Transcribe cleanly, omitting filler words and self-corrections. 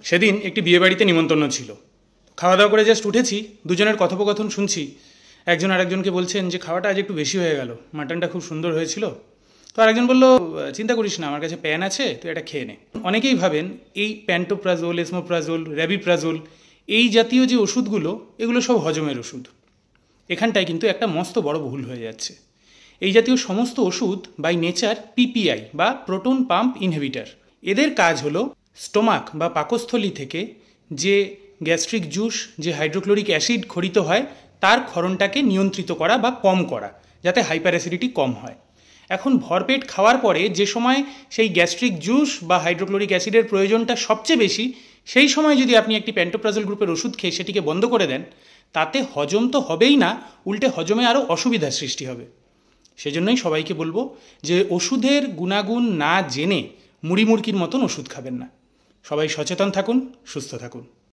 সেদিন একটি বিয়েবাড়িতে নিমন্ত্রণ ছিল। খাওয়া দাওয়া করে জাস্ট উঠেছি, দুজনের কথোপকথন শুনছি। একজন আরেকজনকে বলছেন যে খাওয়াটা আজ একটু বেশি হয়ে গেল, মাটনটা খুব সুন্দর হয়েছিল। তো আরেকজন বলল, চিন্তা করিস না, আমার কাছে প্যান আছে, তুই এটা খেয়ে নে। অনেকেই ভাবেন এই প্যান্টোপ্রাজোল, এসমোপ্রাজোল, র্যাবিপ্রাজোল এই জাতীয় যে ওষুধগুলো, এগুলো সব হজমের ওষুধ। এখানটায় কিন্তু একটা মস্ত বড় ভুল হয়ে যাচ্ছে। এই জাতীয় সমস্ত ওষুধ বাই নেচার পিপিআই বা প্রোটন পাম্প ইনহিবিটার। এদের কাজ হলো স্টোমাক বা পাকস্থলী থেকে যে গ্যাস্ট্রিক জুস, যে হাইড্রোক্লোরিক অ্যাসিড খরিত হয়, তার ক্ষরণটাকে নিয়ন্ত্রিত করা বা কম করা, যাতে হাইপার অ্যাসিডিটি কম হয়। এখন ভরপেট খাওয়ার পরে যে সময় সেই গ্যাস্ট্রিক জুস বা হাইড্রোক্লোরিক অ্যাসিডের প্রয়োজনটা সবচেয়ে বেশি, সেই সময় যদি আপনি একটি প্যান্টোপ্রাজোল গ্রুপের ওষুধ খেয়ে সেটিকে বন্ধ করে দেন, তাতে হজম তো হবেই না, উল্টে হজমে আরও অসুবিধার সৃষ্টি হবে। সেজন্যই সবাইকে বলবো যে ওষুধের গুণাগুণ না জেনে মুড়িমুড়কির মতন ওষুধ খাবেন না। সবাই সচেতন থাকুন, সুস্থ থাকুন।